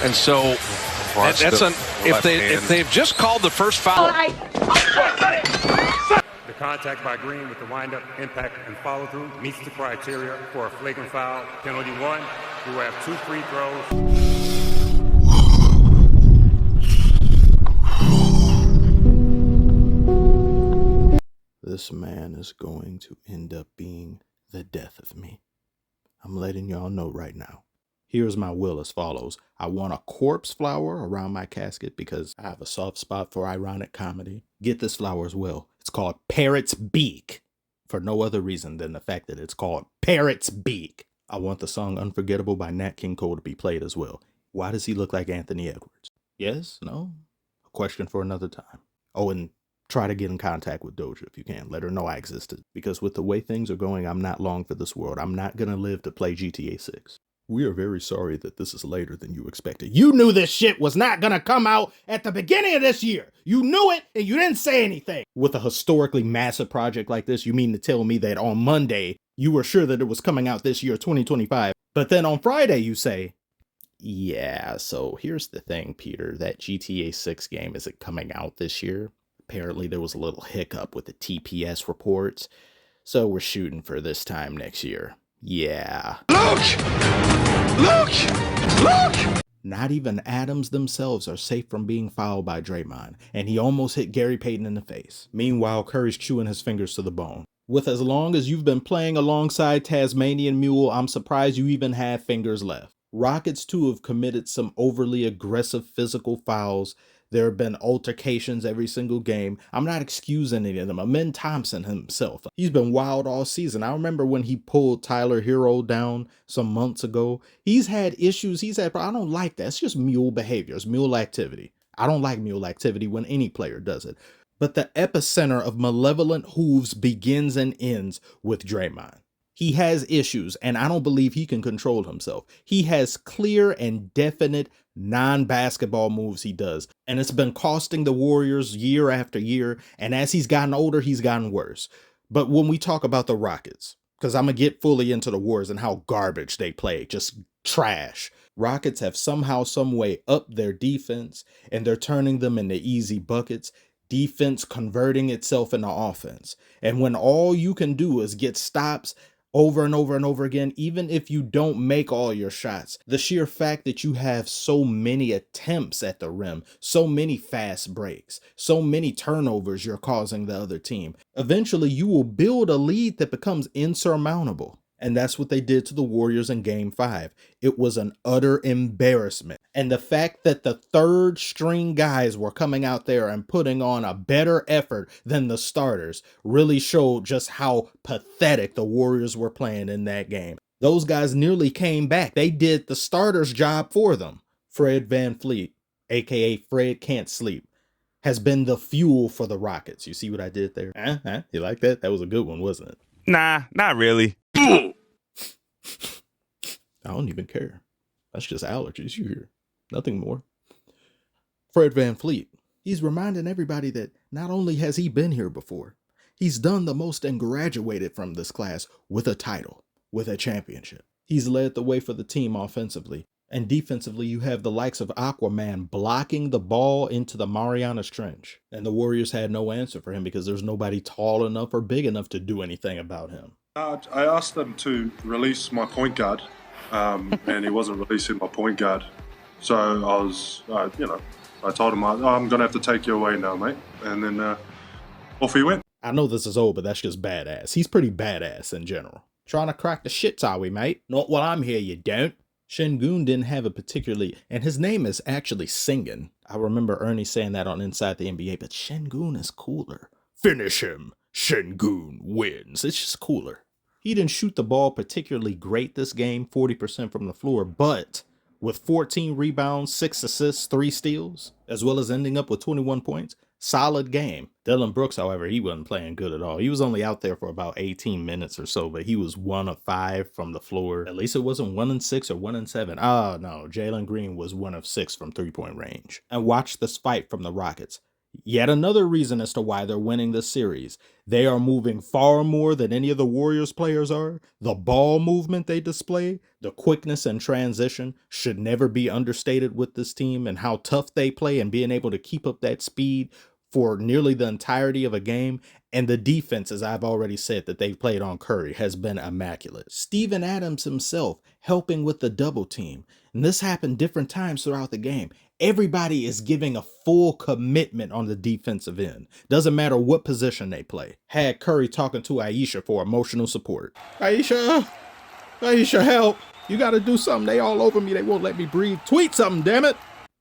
And so if they've just called the first foul. The contact by Green with the windup, impact, and follow-through meets the criteria for a flagrant foul. Penalty 1, you will have 2 free throws. This man is going to end up being the death of me. I'm letting y'all know right now. Here's my will as follows. I want a corpse flower around my casket because I have a soft spot for ironic comedy. Get this flower as well. It's called Parrot's Beak for no other reason than the fact that it's called Parrot's Beak. I want the song Unforgettable by Nat King Cole to be played as well. Why does he look like Anthony Edwards? Yes? No? A question for another time. Oh, and try to get in contact with Doja if you can. Let her know I existed. Because with the way things are going, I'm not long for this world. I'm not going to live to play GTA 6. We are very sorry that this is later than you expected. You knew this shit was not going to come out at the beginning of this year. You knew it and you didn't say anything. With a historically massive project like this, you mean to tell me that on Monday, you were sure that it was coming out this year, 2025. But then on Friday, you say, yeah, so here's the thing, Peter. That GTA 6 game isn't coming out this year. Apparently there was a little hiccup with the TPS reports. So we're shooting for this time next year. Yeah. Look! Not even Adams themselves are safe from being fouled by Draymond, and he almost hit Gary Payton in the face. Meanwhile, Curry's chewing his fingers to the bone. With as long as you've been playing alongside Tasmanian Mule, I'm surprised you even have fingers left. Rockets, too, have committed some overly aggressive physical fouls. There have been altercations every single game. I'm not excusing any of them. Amen Thompson himself, he's been wild all season. I remember when he pulled Tyler Hero down some months ago. He's had issues. I don't like that. It's just mule behavior. It's mule activity. I don't like mule activity when any player does it. But the epicenter of malevolent hooves begins and ends with Draymond. He has issues, and I don't believe he can control himself. He has clear and definite non-basketball moves he does, and it's been costing the Warriors year after year, and as he's gotten older, he's gotten worse. But when we talk about the Rockets, because I'm going to get fully into the Warriors and how garbage they play, just trash. Rockets have somehow, some way upped their defense, and they're turning them into easy buckets. Defense converting itself into offense. And when all you can do is get stops over and over and over again, even if you don't make all your shots, the sheer fact that you have so many attempts at the rim, so many fast breaks, so many turnovers you're causing the other team, eventually you will build a lead that becomes insurmountable. And that's what they did to the Warriors in Game 5. It was an utter embarrassment. And the fact that the third string guys were coming out there and putting on a better effort than the starters really showed just how pathetic the Warriors were playing in that game. Those guys nearly came back. They did the starters' job for them. Fred VanVleet, aka Fred Can't Sleep, has been the fuel for the Rockets. You see what I did there? You like that? That was a good one, wasn't it? Nah, not really. I don't even care. That's just allergies you hear. Nothing more. Fred VanVleet, he's reminding everybody that not only has he been here before, he's done the most and graduated from this class with a title, with a championship. He's led the way for the team offensively. And defensively, you have the likes of Aquaman blocking the ball into the Marianas Trench. And the Warriors had no answer for him because there's nobody tall enough or big enough to do anything about him. I asked them to release my point guard, and he wasn't releasing my point guard. So I was, I told him, I'm going to have to take you away now, mate. And then off he went. I know this is old, but that's just badass. He's pretty badass in general. Trying to crack the shits, are we, mate? Not while I'm here, you don't. Şengün didn't have a particularly, and his name is actually Singin. I remember Ernie saying that on Inside the NBA, but Şengün is cooler. Finish him. Şengün wins. It's just cooler. He didn't shoot the ball particularly great this game, 40% from the floor, but with 14 rebounds, 6 assists, 3 steals, as well as ending up with 21 points, solid game. Dillon Brooks, however, he wasn't playing good at all. He was only out there for about 18 minutes or so, but he was 1 of 5 from the floor. At least it wasn't 1 and 6 or 1 and 7. Oh no, Draymond Green was 1 of 6 from 3-point range. And watch this fight from the Rockets. Yet another reason as to why they're winning this series. They are moving far more than any of the Warriors players are. The ball movement they display, the quickness and transition should never be understated with this team, and how tough they play and being able to keep up that speed for nearly the entirety of a game. And the defense, as I've already said, that they've played on Curry has been immaculate. Steven Adams himself helping with the double team. And this happened different times throughout the game. Everybody is giving a full commitment on the defensive end. Doesn't matter what position they play. Had Curry talking to Aisha for emotional support. Aisha, help. You got to do something. They all over me. They won't let me breathe. Tweet something, damn it.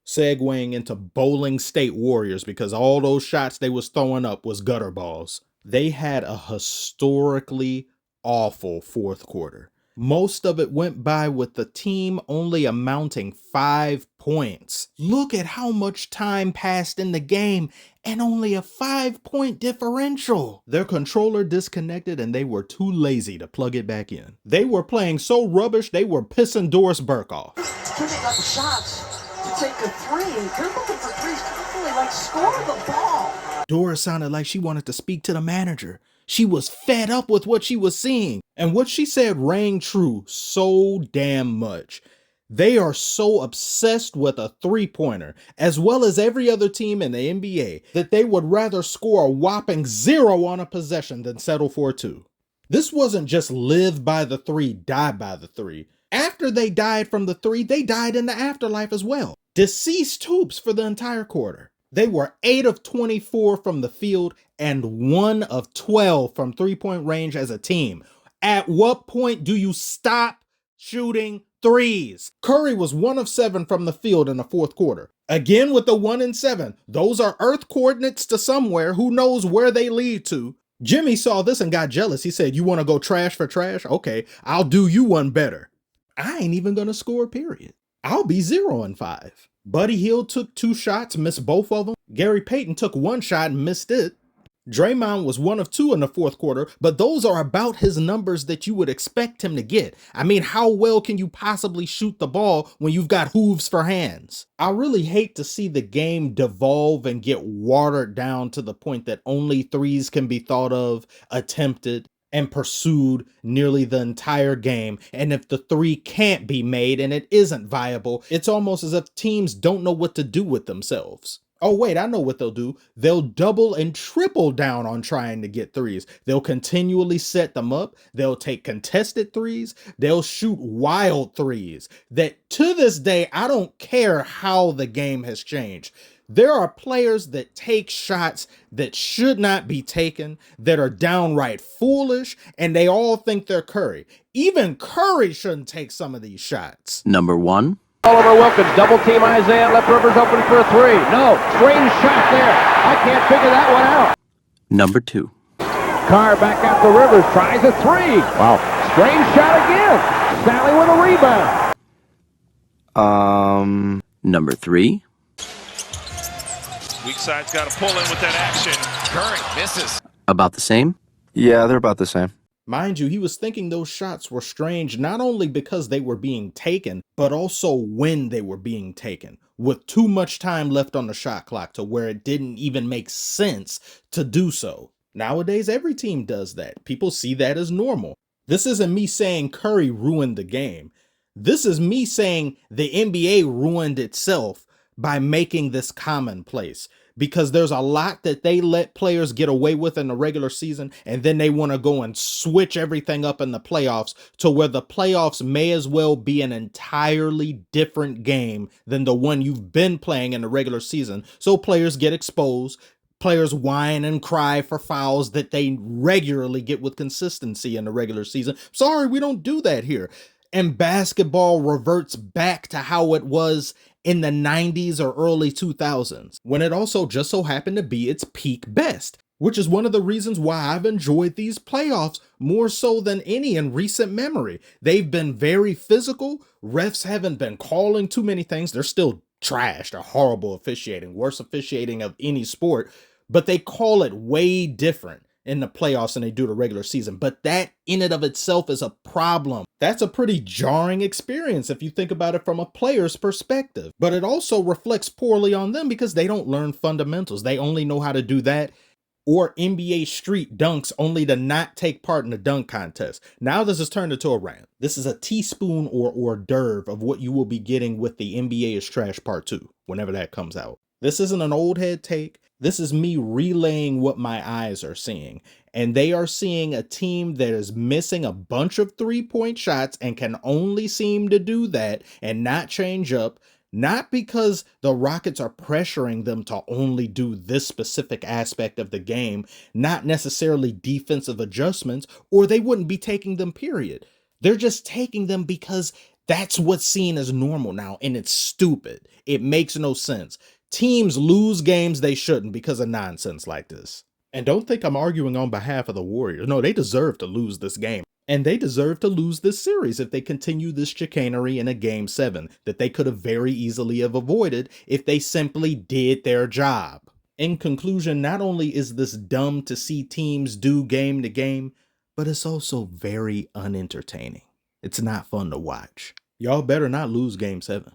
Segueing into Bowling State Warriors, because all those shots they was throwing up was gutter balls. They had a historically awful fourth quarter. Most of it went by with the team only amounting 5 points. Look at how much time passed in the game and only a 5-point differential. Their controller disconnected and they were too lazy to plug it back in. They were playing so rubbish they were pissing Doris Burke off. Giving up shots to take a three. They're looking for threes. Hopefully, score the ball. Doris sounded like she wanted to speak to the manager. She was fed up with what she was seeing. And what she said rang true so damn much. They are so obsessed with a three-pointer, as well as every other team in the NBA, that they would rather score a whopping 0 on a possession than settle for a 2. This wasn't just live by the 3, die by the 3. After they died from the 3, they died in the afterlife as well. Deceased hoops for the entire quarter. They were 8 of 24 from the field and 1 of 12 from three-point range as a team. At what point do you stop shooting threes? Curry was 1 of 7 from the field in the fourth quarter. Again with the 1 and 7. Those are earth coordinates to somewhere. Who knows where they lead to? Jimmy saw this and got jealous. He said, you want to go trash for trash? Okay, I'll do you one better. I ain't even going to score, period. I'll be 0 and 5. Buddy Hield took 2 shots, missed both of them. Gary Payton took 1 shot and missed it. Draymond was 1 of 2 in the fourth quarter, but those are about his numbers that you would expect him to get. I mean, how well can you possibly shoot the ball when you've got hooves for hands? I really hate to see the game devolve and get watered down to the point that only threes can be thought of, attempted, and pursued nearly the entire game. And if the 3 can't be made and it isn't viable, it's almost as if teams don't know what to do with themselves. Oh, wait, I know what they'll do. They'll double and triple down on trying to get threes. They'll continually set them up. They'll take contested threes. They'll shoot wild threes that to this day, I don't care how the game has changed. There are players that take shots that should not be taken, that are downright foolish, and they all think they're Curry. Even Curry shouldn't take some of these shots. Number 1. Oliver Wilkins, double team Isaiah, left Rivers open for a 3. No, strange shot there. I can't figure that one out. Number 2. Carr back out to Rivers, tries a 3. Wow, strange shot again. Sally with a rebound. Number 3. Weak side's got to pull in with that action. Curry misses. About the same? Yeah, they're about the same. Mind you, he was thinking those shots were strange not only because they were being taken, but also when they were being taken, with too much time left on the shot clock to where it didn't even make sense to do so. Nowadays, every team does that. People see that as normal. This isn't me saying Curry ruined the game. This is me saying the NBA ruined itself by making this commonplace, because there's a lot that they let players get away with in the regular season, and then they want to go and switch everything up in the playoffs to where the playoffs may as well be an entirely different game than the one you've been playing in the regular season. So players get exposed. Players whine and cry for fouls that they regularly get with consistency in the regular season. Sorry, we don't do that here. And basketball reverts back to how it was in the 90s or early 2000s, when it also just so happened to be its peak best, which is one of the reasons why I've enjoyed these playoffs more so than any in recent memory. They've been very physical. Refs haven't been calling too many things. They're still trash. They're horrible officiating, worst officiating of any sport, but they call it way different. in the playoffs than they do the regular season. But that in and of itself is a problem. That's a pretty jarring experience if you think about it from a player's perspective. But it also reflects poorly on them because they don't learn fundamentals. They only know how to do that or NBA street dunks only to not take part in the dunk contest. Now this has turned into a rant. This is a teaspoon or hors d'oeuvre of what you will be getting with the NBA is Trash Part 2, whenever that comes out. This isn't an old head take. This is me relaying what my eyes are seeing. And they are seeing a team that is missing a bunch of three-point shots and can only seem to do that and not change up. Not because the Rockets are pressuring them to only do this specific aspect of the game, not necessarily defensive adjustments, or they wouldn't be taking them, period. They're just taking them because that's what's seen as normal now, and it's stupid. It makes no sense. Teams lose games they shouldn't because of nonsense like this. And don't think I'm arguing on behalf of the Warriors. No, they deserve to lose this game. And they deserve to lose this series if they continue this chicanery in a Game 7 that they could have very easily have avoided if they simply did their job. In conclusion, not only is this dumb to see teams do game to game, but it's also very unentertaining. It's not fun to watch. Y'all better not lose Game 7.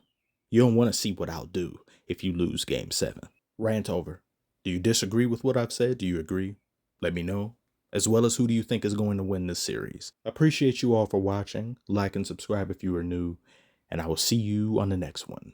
You don't want to see what I'll do if you lose Game 7. Rant over. Do you disagree with what I've said? Do you agree? Let me know. As well as who do you think is going to win this series. Appreciate you all for watching. Like and subscribe if you are new. And I will see you on the next one.